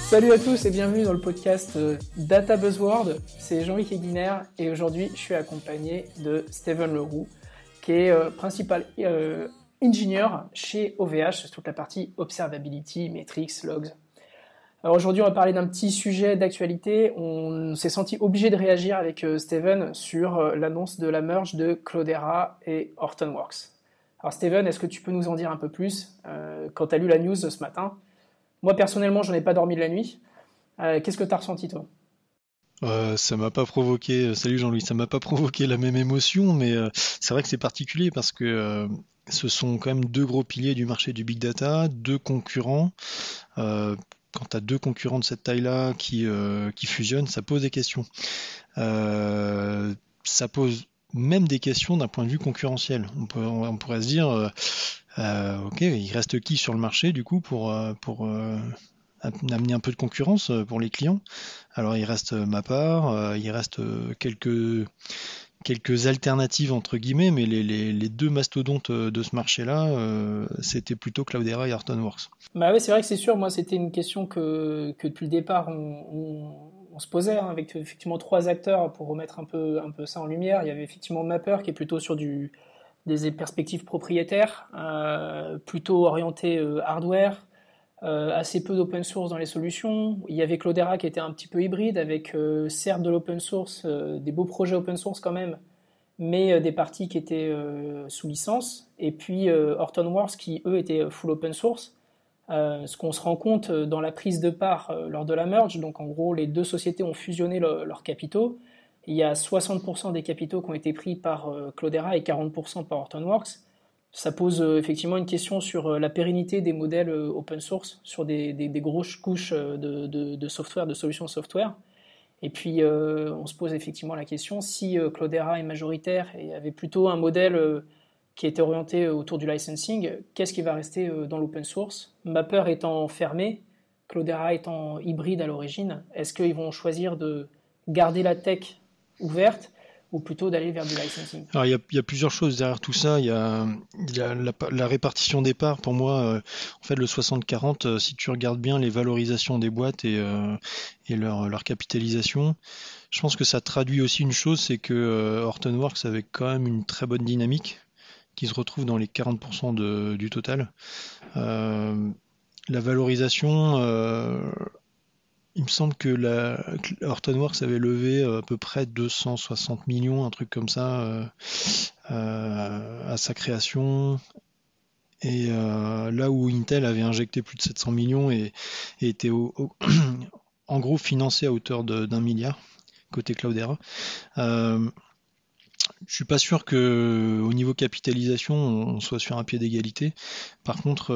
Salut à tous et bienvenue dans le podcast Data Buzzword. C'est Jean-Luc Eguiner et aujourd'hui je suis accompagné de Steven Leroux qui est principal ingénieur chez OVH sur toute la partie Observability, Metrics, Logs. Alors aujourd'hui on va parler d'un petit sujet d'actualité. On s'est senti obligé de réagir avec Steven sur l'annonce de la merge de Cloudera et Hortonworks. Alors Steven, est-ce que tu peux nous en dire un peu plus quand tu as lu la news ce matin? Moi, personnellement, je n'en ai pas dormi de la nuit. Qu'est-ce que tu as ressenti, toi? Ça m'a pas provoqué, salut Jean-Louis, ça m'a pas provoqué la même émotion, mais c'est vrai que c'est particulier parce que ce sont quand même deux gros piliers du marché du big data, deux concurrents. Quand tu as deux concurrents de cette taille-là qui fusionnent, ça pose des questions. Ça pose même des questions d'un point de vue concurrentiel. On pourrait se dire, ok, il reste qui sur le marché du coup pour amener un peu de concurrence pour les clients. Alors il reste Mapar, il reste quelques alternatives entre guillemets, mais les deux mastodontes de ce marché-là, c'était plutôt Cloudera et Hortonworks. Bah oui, c'est vrai que c'est sûr. Moi, c'était une question que depuis le départ, on se posait avec effectivement trois acteurs pour remettre un peu ça en lumière. Il y avait effectivement Mapper qui est plutôt sur des perspectives propriétaires, plutôt orienté hardware. Assez peu d'open source dans les solutions. Il y avait Cloudera qui était un petit peu hybride avec certes de l'open source, des beaux projets open source quand même, mais des parties qui étaient sous licence. Et puis Hortonworks qui eux étaient full open source. Ce qu'on se rend compte dans la prise de part lors de la merge, donc en gros les deux sociétés ont fusionné leurs capitaux. Il y a 60% des capitaux qui ont été pris par Cloudera et 40% par Hortonworks. Ça pose effectivement une question sur la pérennité des modèles open source sur des grosses couches de software, de solutions software. Et puis on se pose effectivement la question si Cloudera est majoritaire et avait plutôt un modèle qui était orienté autour du licensing, qu'est-ce qui va rester dans l'open source? Mapper étant fermé, Cloudera étant hybride à l'origine, est-ce qu'ils vont choisir de garder la tech ouverte ou plutôt d'aller vers du licensing? Alors il y a plusieurs choses derrière tout ça. Il y a la répartition des parts. Pour moi, en fait, le 60-40, si tu regardes bien les valorisations des boîtes et leur capitalisation, je pense que ça traduit aussi une chose, c'est que Hortonworks avait quand même une très bonne dynamique qui se retrouve dans les 40% du total. La valorisation, il me semble que Hortonworks avait levé à peu près 260 millions, un truc comme ça, à sa création. Et là où Intel avait injecté plus de 700 millions et était en gros financé à hauteur d'1 milliard côté Cloudera. Je suis pas sûr que au niveau capitalisation on soit sur un pied d'égalité. Par contre,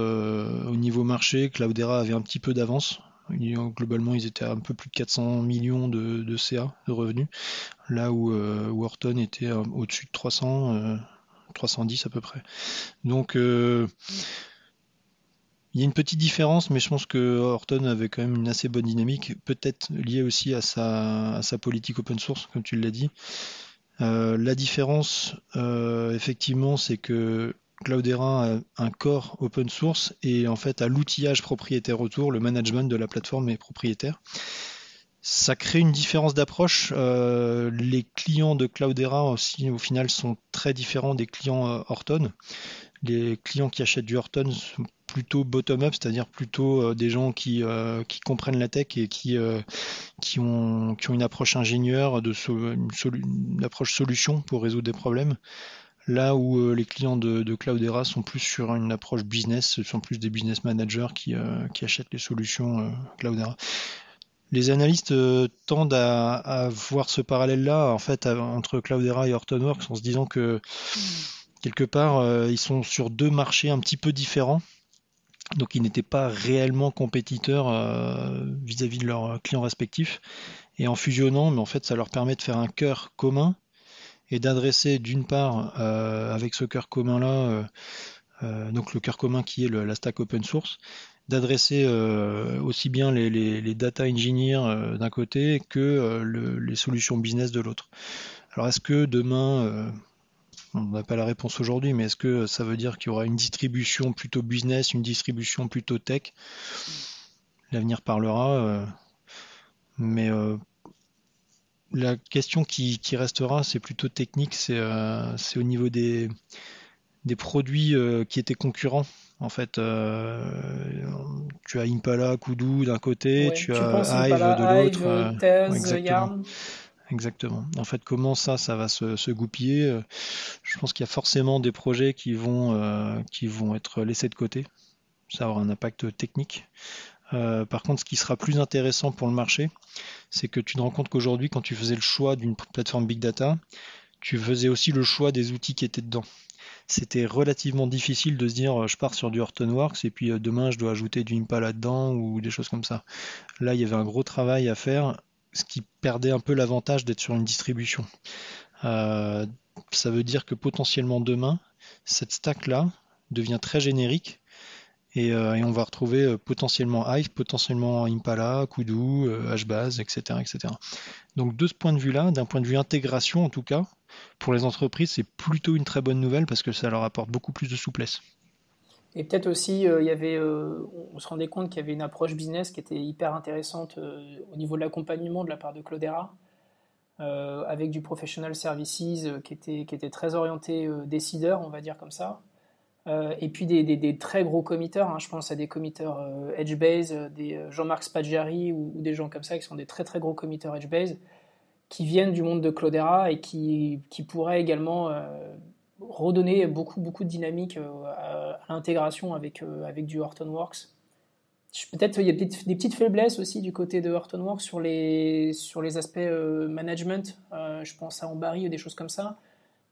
au niveau marché, Cloudera avait un petit peu d'avance. Globalement, ils étaient à un peu plus de 400 millions de CA, de revenus, là où Horton était au-dessus de 310 à peu près. Donc, il y a une petite différence, mais je pense que Horton avait quand même une assez bonne dynamique, peut-être liée aussi à sa politique open source, comme tu l'as dit. La différence, effectivement, c'est que Cloudera a un core open source et en fait a l'outillage propriétaire autour, le management de la plateforme est propriétaire. Ça crée une différence d'approche. Les clients de Cloudera aussi, au final, sont très différents des clients Horton. Les clients qui achètent du Horton sont plutôt bottom-up, c'est-à-dire plutôt des gens qui comprennent la tech et qui ont une approche ingénieure, une approche solution pour résoudre des problèmes. Là où les clients de Cloudera sont plus sur une approche business, ce sont plus des business managers qui achètent les solutions Cloudera. Les analystes tendent à voir ce parallèle-là en fait entre Cloudera et Hortonworks en se disant que quelque part ils sont sur deux marchés un petit peu différents, donc ils n'étaient pas réellement compétiteurs vis-à-vis de leurs clients respectifs. Et en fusionnant, mais en fait ça leur permet de faire un cœur commun et d'adresser d'une part avec ce cœur commun-là, donc le cœur commun qui est la stack open source, d'adresser aussi bien les data engineers d'un côté que les solutions business de l'autre. Alors est-ce que demain, on n'a pas la réponse aujourd'hui, mais est-ce que ça veut dire qu'il y aura une distribution plutôt business, une distribution plutôt tech? l'avenir parlera. Mais la question qui restera, c'est plutôt technique, c'est au niveau des produits qui étaient concurrents. En fait, tu as Impala, Kudu d'un côté, Ouais. tu Tu penses as Hive de Impala, l'autre. Hive, Ouais, Tez, exactement, Yarn? exactement. En fait, comment ça va se goupiller? Je pense qu'il y a forcément des projets qui vont être laissés de côté. Ça aura un impact technique. Par contre, ce qui sera plus intéressant pour le marché, c'est que tu te rends compte qu'aujourd'hui, quand tu faisais le choix d'une plateforme Big Data, tu faisais aussi le choix des outils qui étaient dedans. C'était relativement difficile de se dire je pars sur du Hortonworks et puis demain je dois ajouter du Impala dedans ou des choses comme ça. Là, il y avait un gros travail à faire, ce qui perdait un peu l'avantage d'être sur une distribution. Euh, Ça veut dire que potentiellement demain, cette stack-là devient très générique et on va retrouver potentiellement Hive, potentiellement Impala, Kudu, HBase, etc., etc. Donc de ce point de vue-là, d'un point de vue intégration en tout cas, pour les entreprises, c'est plutôt une très bonne nouvelle parce que ça leur apporte beaucoup plus de souplesse. Et peut-être aussi, il y avait, on se rendait compte qu'il y avait une approche business qui était hyper intéressante au niveau de l'accompagnement de la part de Cloudera, avec du professional services qui était très orienté décideur, on va dire comme ça. Et puis des très gros committeurs, hein, je pense à des committeurs Edgebase, des Jean-Marc Spaggiari ou des gens comme ça qui sont des très très gros committeurs Edgebase, qui viennent du monde de Cloudera et qui pourraient également redonner beaucoup de dynamique à l'intégration avec du Hortonworks. Peut-être il y a des petites faiblesses aussi du côté de Hortonworks sur les aspects management. Je pense à Ambari ou des choses comme ça.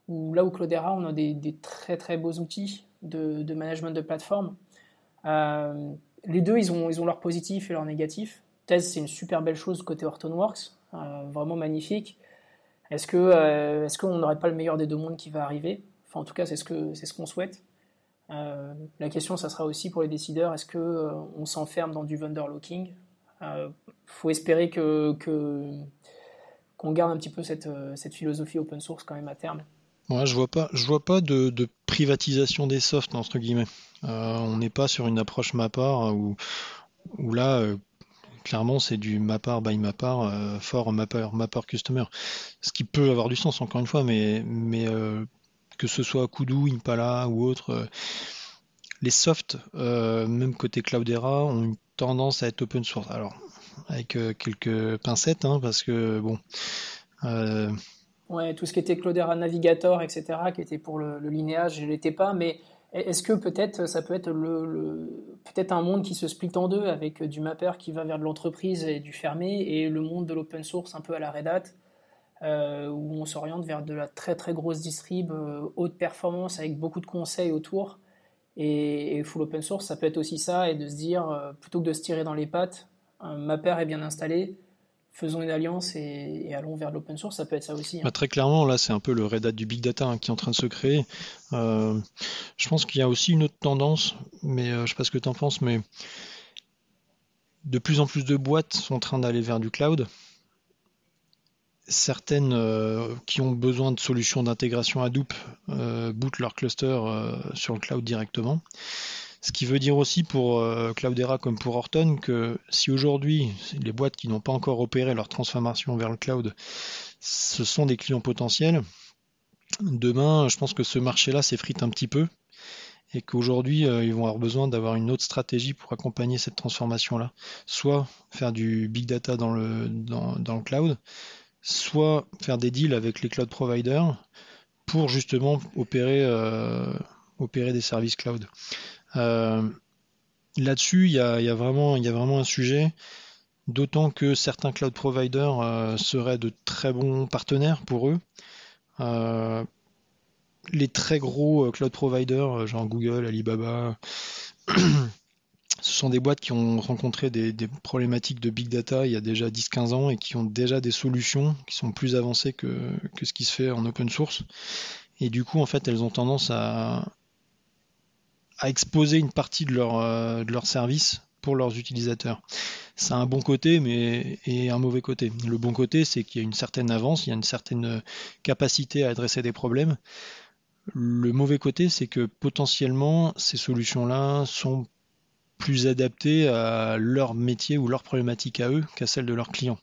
Où, là où Cloudera, on a des très très beaux outils de management de plateforme. Euh, les deux, ils ont leur positif et leur négatif. Thèse, c'est une super belle chose côté Hortonworks, vraiment magnifique. Est-ce qu'on n'aurait pas le meilleur des deux mondes qui va arriver? Enfin, en tout cas, c'est ce qu'on souhaite. La question, ça sera aussi pour les décideurs, est-ce que on s'enferme dans du vendor locking? Faut espérer qu'on garde un petit peu cette philosophie open source quand même à terme. Moi, je vois pas de privatisation des softs entre guillemets. On n'est pas sur une approche Mapar où là, clairement, c'est du Mapar by Mapar, for Mapar customer. Ce qui peut avoir du sens encore une fois, mais que ce soit Kudu, Impala ou autre, les softs, même côté Cloudera, ont une tendance à être open source. Alors, avec quelques pincettes, hein, parce que bon, euh, Ouais, tout ce qui était Cloudera Navigator, etc., qui était pour le linéage, je ne l'étais pas, mais est-ce que peut-être ça peut être peut-être un monde qui se split en deux avec du mapper qui va vers de l'entreprise et du fermé et le monde de l'open source un peu à la Red Hat où on s'oriente vers de la très très grosse distrib haute performance avec beaucoup de conseils autour et full open source ça peut être aussi ça et de se dire plutôt que de se tirer dans les pattes un mapper est bien installé faisons une alliance et allons vers l'open source, ça peut être ça aussi. bah, Hein. très clairement, là, c'est un peu le Red Hat du Big Data hein, qui est en train de se créer. Euh, je pense qu'il y a aussi une autre tendance, mais je sais pas ce que tu en penses, mais de plus en plus de boîtes sont en train d'aller vers du cloud. Certaines qui ont besoin de solutions d'intégration Hadoop bootent leur cluster sur le cloud directement. Ce qui veut dire aussi pour Cloudera comme pour Horton que si aujourd'hui les boîtes qui n'ont pas encore opéré leur transformation vers le cloud, ce sont des clients potentiels, demain je pense que ce marché-là s'effrite un petit peu et qu'aujourd'hui ils vont avoir besoin d'avoir une autre stratégie pour accompagner cette transformation-là. Soit faire du big data dans le cloud, soit faire des deals avec les cloud providers pour justement opérer des services cloud. Euh, Là-dessus, il y a vraiment un sujet, d'autant que certains cloud providers seraient de très bons partenaires pour eux. Euh, les très gros cloud providers, genre Google, Alibaba, ce sont des boîtes qui ont rencontré des problématiques de big data il y a déjà 10-15 ans et qui ont déjà des solutions qui sont plus avancées que ce qui se fait en open source. Et du coup, en fait, elles ont tendance à exposer une partie de leur service pour leurs utilisateurs. Ça a un bon côté et un mauvais côté. Le bon côté, c'est qu'il y a une certaine avance, il y a une certaine capacité à adresser des problèmes. Le mauvais côté, c'est que potentiellement, ces solutions-là sont plus adapté à leur métier ou leur problématique à eux qu'à celle de leurs clients.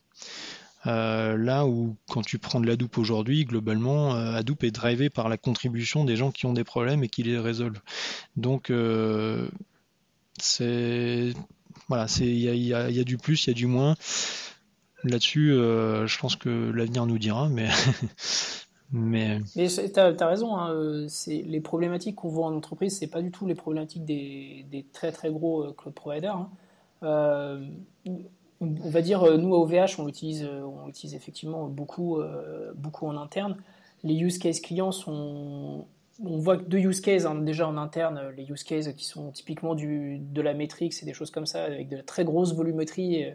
Là où quand tu prends de l'Hadoop aujourd'hui, globalement, Hadoop est drivé par la contribution des gens qui ont des problèmes et qui les résolvent. Donc c'est voilà, il y a du plus, il y a du moins. Là-dessus, je pense que l'avenir nous dira, mais mais Mais t'as raison, hein, c'est les problématiques qu'on voit en entreprise, c'est pas du tout les problématiques des très très gros cloud providers, hein. Euh, on va dire, nous à OVH, on l'utilise effectivement beaucoup, beaucoup en interne. Les use cases clients sont, on voit que deux use cases, hein, déjà en interne, les use cases qui sont typiquement de la métrique et des choses comme ça, avec de très grosses volumétries,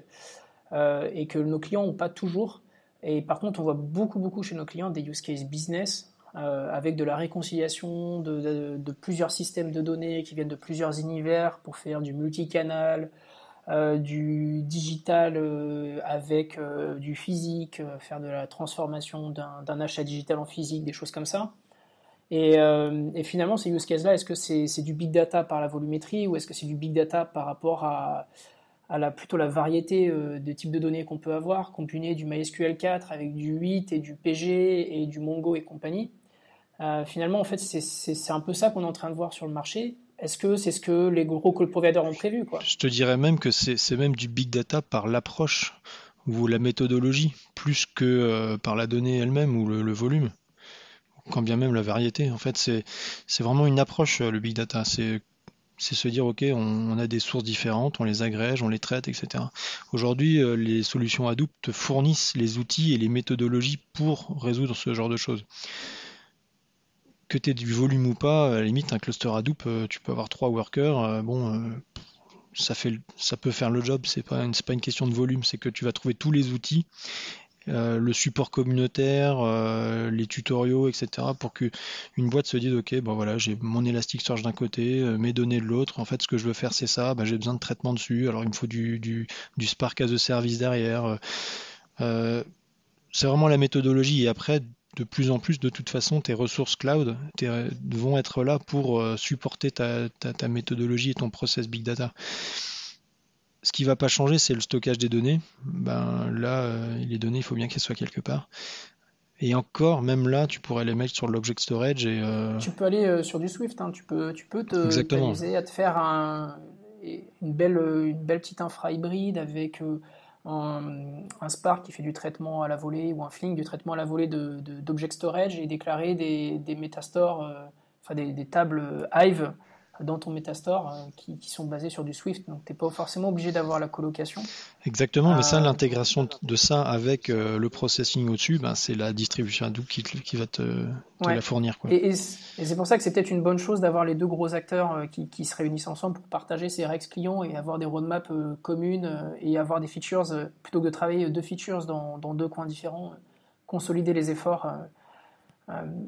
et que nos clients n'ont pas toujours. Et par contre, on voit beaucoup, beaucoup chez nos clients des use cases business, avec de la réconciliation de plusieurs systèmes de données qui viennent de plusieurs univers pour faire du multicanal, du digital avec du physique, faire de la transformation d'un achat digital en physique, des choses comme ça. Et finalement, ces use cases-là, est-ce que c'est du big data par la volumétrie ou est-ce que c'est du big data par rapport à plutôt la variété de types de données qu'on peut avoir, combiné du MySQL 4 avec du 8 et du PG et du Mongo et compagnie. Finalement, en fait, c'est un peu ça qu'on est en train de voir sur le marché. Est-ce que c'est ce que les gros cloud providers ont prévu, quoi? je te dirais même que c'est même du big data par l'approche ou la méthodologie, plus que par la donnée elle-même ou le volume, quand bien même la variété. En fait, c'est vraiment une approche, le big data. C'est se dire, ok, on a des sources différentes, on les agrège, on les traite, etc. Aujourd'hui, les solutions Hadoop te fournissent les outils et les méthodologies pour résoudre ce genre de choses. Que tu aies du volume ou pas, à la limite, un cluster Hadoop, tu peux avoir 3 workers, ça peut faire le job, c'est pas une question de volume, c'est que tu vas trouver tous les outils, le support communautaire, les tutoriaux, etc. pour que une boîte se dise, ok, bon voilà, j'ai mon Elasticsearch d'un côté, mes données de l'autre, en fait ce que je veux faire c'est ça, j'ai besoin de traitement dessus, alors il me faut du Spark as a service derrière. Euh, c'est vraiment la méthodologie et après de plus en plus de toute façon tes ressources cloud vont être là pour supporter ta méthodologie et ton process big data. Ce qui va pas changer, c'est le stockage des données. Ben là, les données, il faut bien qu'elles soient quelque part. Et encore, même là, tu pourrais les mettre sur l'object storage et Tu peux aller sur du Swift, hein. Tu peux exactement. t'amuser à te faire une belle petite infra hybride avec un Spark qui fait du traitement à la volée ou un Flink du traitement à la volée d'object storage et déclarer des metastores, enfin des tables Hive dans ton metastore qui sont basées sur du Swift. Donc t'es pas forcément obligé d'avoir la colocation. Exactement, mais ça, Euh, l'intégration de ça avec le processing au-dessus, ben, c'est la distribution Hadoop qui va te la Ouais. fournir, quoi. Et c'est pour ça que c'est peut-être une bonne chose d'avoir les deux gros acteurs qui se réunissent ensemble pour partager ces Rex clients et avoir des roadmaps communes et avoir des features, plutôt que de travailler deux features dans deux coins différents, consolider les efforts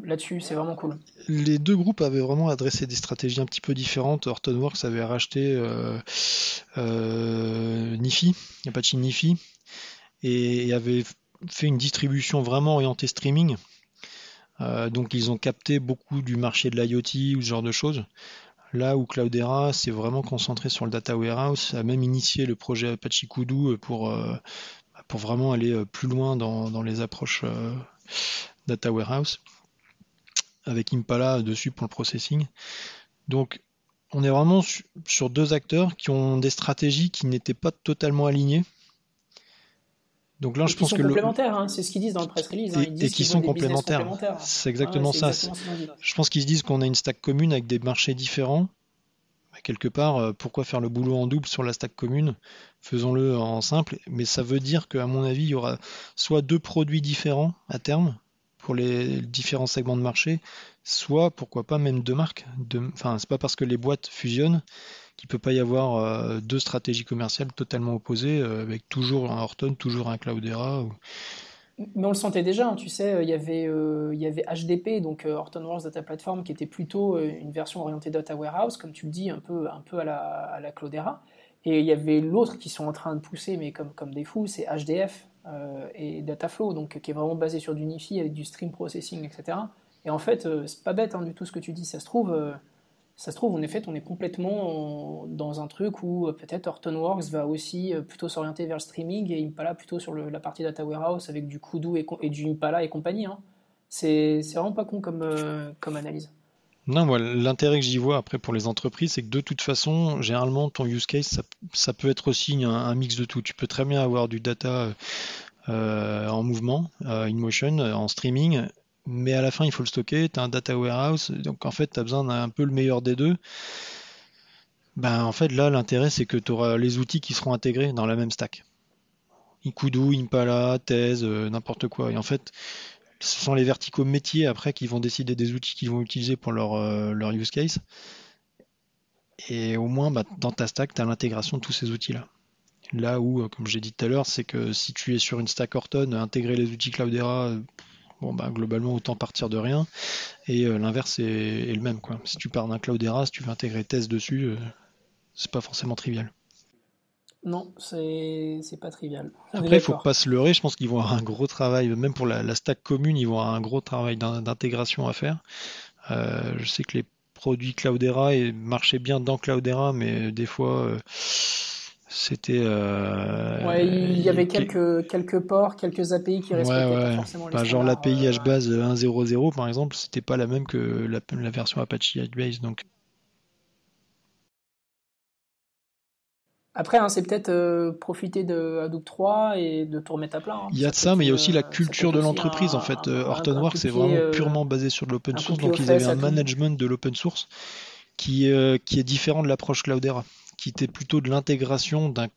là-dessus, c'est vraiment cool. Les deux groupes avaient vraiment adressé des stratégies un petit peu différentes. Hortonworks avait racheté Nifi, Apache Nifi, et avait fait une distribution vraiment orientée streaming. Donc ils ont capté beaucoup du marché de l'IoT ou ce genre de choses. Là où Cloudera s'est vraiment concentré sur le data warehouse, a même initié le projet Apache Kudu pour vraiment aller plus loin dans les approches data warehouse, avec Impala dessus pour le processing. Donc on est vraiment sur deux acteurs qui ont des stratégies qui n'étaient pas totalement alignées. Donc là, Et je qui pense sont que complémentaires, hein, c'est ce qu'ils disent dans le press release, hein, ils et disent qui qu'ils sont veulent des business complémentaires. complémentaires. C'est Ouais, exactement c'est ça. exactement ce qu'ils ont dit. Je pense qu'ils se disent qu'on a une stack commune avec des marchés différents. Quelque part, pourquoi faire le boulot en double sur la stack commune? Faisons-le en simple. Mais ça veut dire qu'à mon avis, il y aura soit deux produits différents à terme pour les différents segments de marché, soit pourquoi pas même deux marques. Enfin, c'est pas parce que les boîtes fusionnent qu'il peut pas y avoir deux stratégies commerciales totalement opposées, avec toujours un Horton, toujours un Cloudera. Mais on le sentait déjà, hein, tu sais, il y avait HDP, donc Hortonworks Data Platform, qui était plutôt une version orientée data warehouse, comme tu le dis, un peu à la Cloudera. Et il y avait l'autre qui sont en train de pousser, mais comme des fous, c'est HDF et Dataflow, donc qui est vraiment basé sur du Nifi avec du stream processing, etc. Et en fait, c'est pas bête hein, du tout ce que tu dis, ça se trouve. Ça se trouve, en effet, on est complètement dans un truc où peut-être Hortonworks va aussi plutôt s'orienter vers le streaming et Impala plutôt sur la partie data warehouse avec du Kudu et du Impala et compagnie. Hein. C'est vraiment pas con comme analyse. Non, moi, l'intérêt que j'y vois après pour les entreprises, c'est que de toute façon, généralement, ton use case, ça peut être aussi un mix de tout. Tu peux très bien avoir du data en mouvement, in motion, en streaming, mais à la fin, il faut le stocker. Tu as un data warehouse, donc en fait, tu as besoin d'un peu le meilleur des deux. Ben, en fait, là, l'intérêt, c'est que tu auras les outils qui seront intégrés dans la même stack. Kudu, Impala, Thèse, n'importe quoi. Et en fait, ce sont les verticaux métiers après qui vont décider des outils qu'ils vont utiliser pour leur use case. Et au moins, dans ta stack, tu as l'intégration de tous ces outils-là. Là où, comme j'ai dit tout à l'heure, c'est que si tu es sur une stack Horton, intégrer les outils Cloudera, globalement, autant partir de rien. Et l'inverse est le même, quoi. Si tu pars d'un Cloudera, si tu veux intégrer Thèse dessus, c'est pas forcément trivial. Non, c'est pas trivial. Après, il faut pas se leurrer, je pense qu'ils vont avoir un gros travail, même pour la stack commune, ils vont avoir un gros travail d'intégration à faire. Je sais que les produits Cloudera marchaient bien dans Cloudera, mais des fois, c'était... il y avait quelques ports, quelques API qui respectaient pas forcément les standards. Genre l'API HBase 1.0.0 par exemple, c'était pas la même que la version Apache HBase, donc... Après, c'est peut-être profiter de Hadoop 3 et de tout remettre à plat. Il y a de ça, mais il y a aussi la culture de l'entreprise. En fait, Hortonworks c'est vraiment purement basé sur de l'open source, donc ils avaient un management de l'open source qui est différent de l'approche Cloudera, qui était plutôt de l'intégration d'un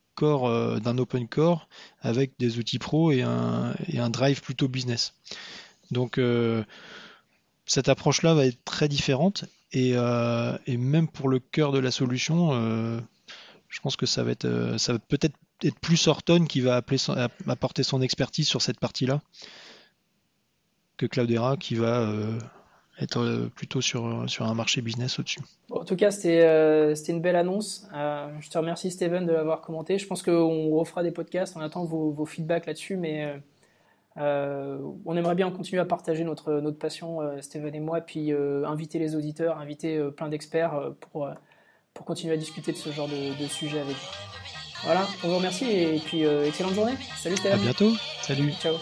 open core avec des outils pro et un drive plutôt business. Donc cette approche-là va être très différente et même pour le cœur de la solution. Je pense que ça va peut-être être plus Horton qui va apporter son expertise sur cette partie-là que Cloudera qui va être plutôt sur un marché business au-dessus. Bon, en tout cas, c'était une belle annonce. Je te remercie Steven de l'avoir commenté. Je pense qu'on refera des podcasts. On attend vos feedbacks là-dessus, mais on aimerait bien continuer à partager notre passion, Steven et moi, puis inviter les auditeurs, inviter plein d'experts pour continuer à discuter de ce genre de sujet avec vous. Voilà, on vous remercie et puis excellente journée. Salut Stéphane. À bientôt. Salut. Ciao.